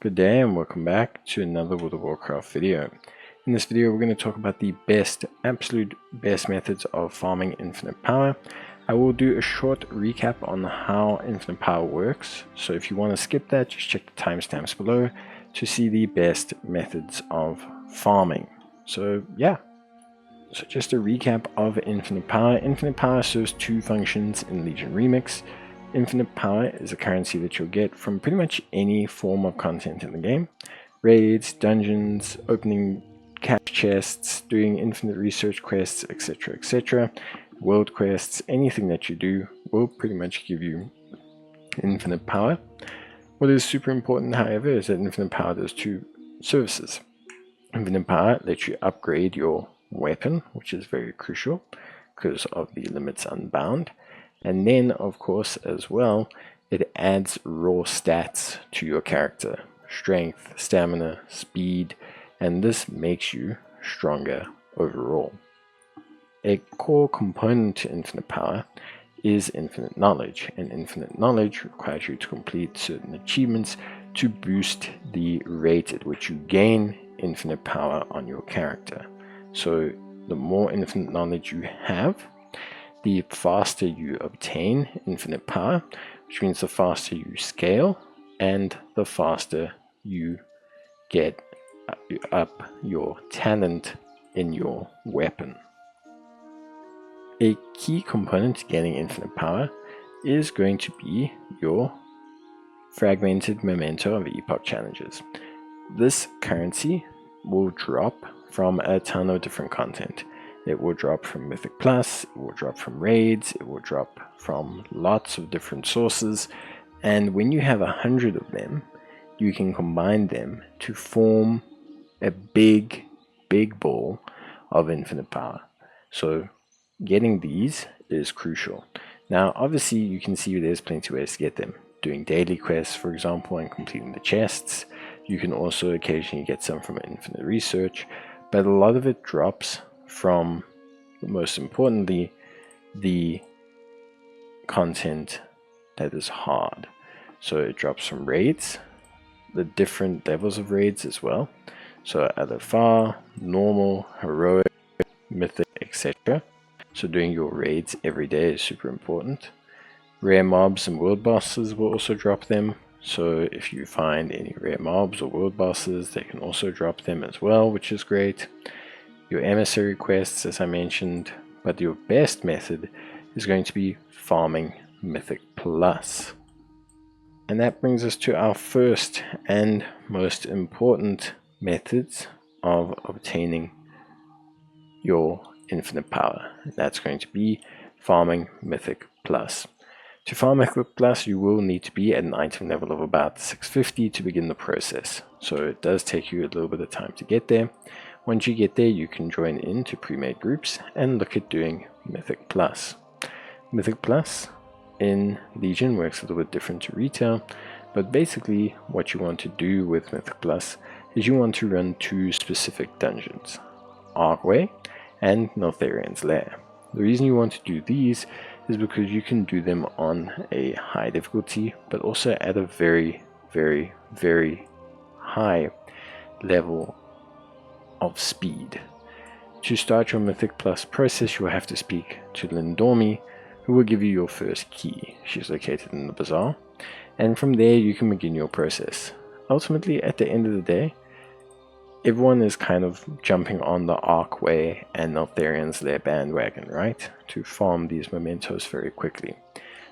Good day and welcome back to another World of Warcraft video. In this video we're going to talk about the absolute best methods of farming infinite power. I will do a short recap on how infinite power works, so if you want to skip that, just check the timestamps below to see the best methods of farming. So just a recap of infinite power. Infinite power serves two functions in Legion Remix. Infinite power is a currency that you'll get from pretty much any form of content in the game. Raids, dungeons, opening cash chests, doing infinite research quests, etc, etc. World quests, anything that you do will pretty much give you infinite power. What is super important, however, is that infinite power does two services. Infinite power lets you upgrade your weapon, which is very crucial because of the limits unbound. And then, of course, as well, it adds raw stats to your character. Strength, stamina, speed, and this makes you stronger overall. A core component to infinite power is infinite knowledge, and infinite knowledge requires you to complete certain achievements to boost the rate at which you gain infinite power on your character. So the more infinite knowledge you have, the faster you obtain infinite power, which means the faster you scale and the faster you get up your talent in your weapon. A key component to getting infinite power is going to be your fragmented Memento of Epoch challenges. This currency will drop from a ton of different content. It will drop from Mythic Plus, it will drop from raids, it will drop from lots of different sources, and when you have 100 of them, you can combine them to form a big ball of infinite power. So getting these is crucial. Now obviously you can see there's plenty of ways to get them. Doing daily quests, for example, and completing the chests. You can also occasionally get some from infinite research, but a lot of it drops from, most importantly, the content that is hard. So it drops from raids, the different levels of raids as well. So LFR, normal, heroic, mythic, etc. So doing your raids every day is super important. Rare mobs and world bosses will also drop them. So if you find any rare mobs or world bosses, they can also drop them as well, which is great. Your emissary quests, as I mentioned, but your best method is going to be farming Mythic Plus. And that brings us to our first and most important methods of obtaining your infinite power. And that's going to be farming Mythic Plus. To farm Mythic Plus, you will need to be at an item level of about 650 to begin the process. So it does take you a little bit of time to get there. Once you get there, you can join into pre-made groups and look at doing Mythic Plus. Mythic Plus in Legion works a little bit different to Retail, but basically what you want to do with Mythic Plus is you want to run two specific dungeons, Archway and Neltharian's Lair. The reason you want to do these is because you can do them on a high difficulty, but also at a very, very, very high level of speed. To start your Mythic Plus process, you will have to speak to Lindormi, who will give you your first key. She's located in the bazaar, and from there you can begin your process. Ultimately, at the end of the day, everyone is kind of jumping on the Archway and Neltharian's Lair bandwagon, right? To farm these mementos very quickly.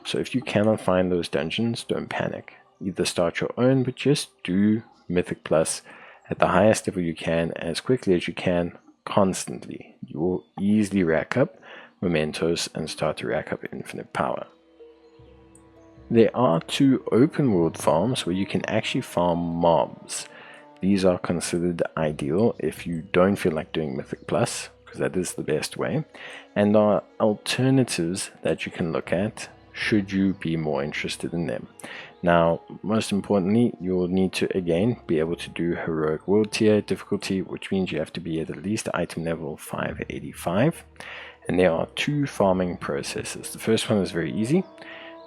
So if you cannot find those dungeons, don't panic. Either start your own, but just do Mythic Plus at the highest level you can, as quickly as you can, constantly. You will easily rack up mementos and start to rack up infinite power. There are two open world farms where you can actually farm mobs. These are considered ideal if you don't feel like doing Mythic Plus, because that is the best way, and are alternatives that you can look at should you be more interested in them. Now, most importantly, you'll need to again be able to do heroic world tier difficulty, which means you have to be at least item level 585. And there are two farming processes. The first one is very easy.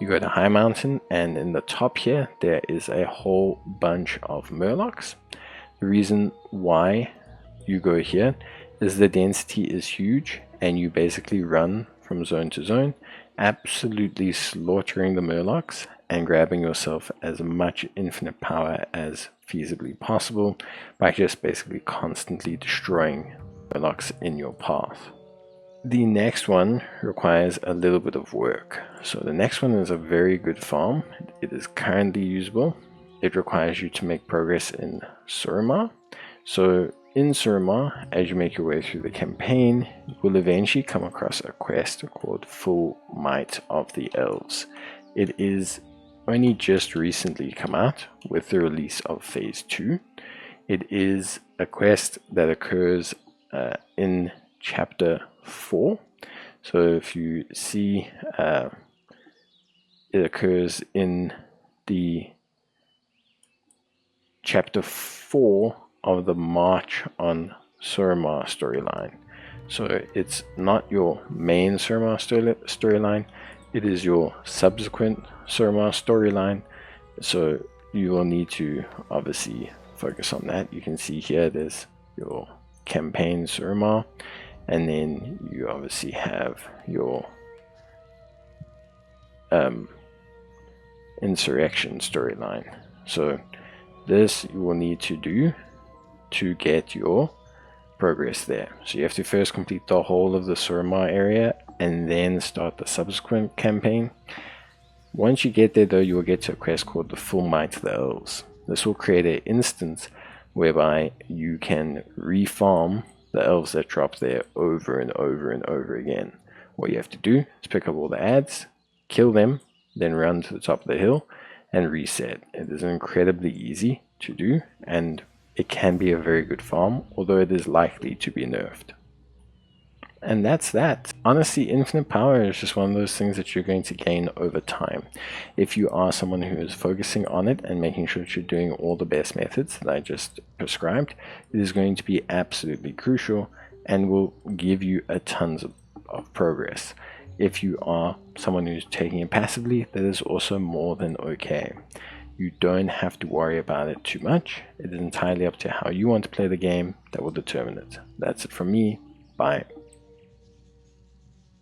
You go to High Mountain, and in the top here there is a whole bunch of murlocs. The reason why you go here is the density is huge, and you basically run from zone to zone, absolutely slaughtering the murlocs and grabbing yourself as much infinite power as feasibly possible by just basically constantly destroying murlocs in your path. The next one requires a little bit of work. So the next one is a very good farm. It is currently usable. It requires you to make progress in Suramar. So in Suramar, as you make your way through the campaign, you will eventually come across a quest called Full Might of the Elves. It is only just recently come out with the release of Phase 2. It is a quest that occurs in Chapter 4. So if you see, it occurs in the Chapter 4 of the March on Suramar storyline. So it's not your main Suramar storyline, it is your subsequent Suramar storyline. So you will need to obviously focus on that. You can see here there's your campaign Suramar, and then you obviously have your insurrection storyline. So this you will need to do to get your progress there. So you have to first complete the whole of the Suramar area and then start the subsequent campaign. Once you get there though, you will get to a quest called the Full Might of the Elves. This will create an instance whereby you can refarm the elves that drop there over and over and over again. What you have to do is pick up all the ads, kill them, then run to the top of the hill and reset. It is incredibly easy to do, and it can be a very good farm, although it is likely to be nerfed. And that's that. Honestly, infinite power is just one of those things that you're going to gain over time. If you are someone who is focusing on it and making sure that you're doing all the best methods that I just prescribed, it is going to be absolutely crucial and will give you a tons of progress. If you are someone who's taking it passively, that is also more than okay. You don't have to worry about it too much. It is entirely up to how you want to play the game that will determine it. That's it from me. Bye.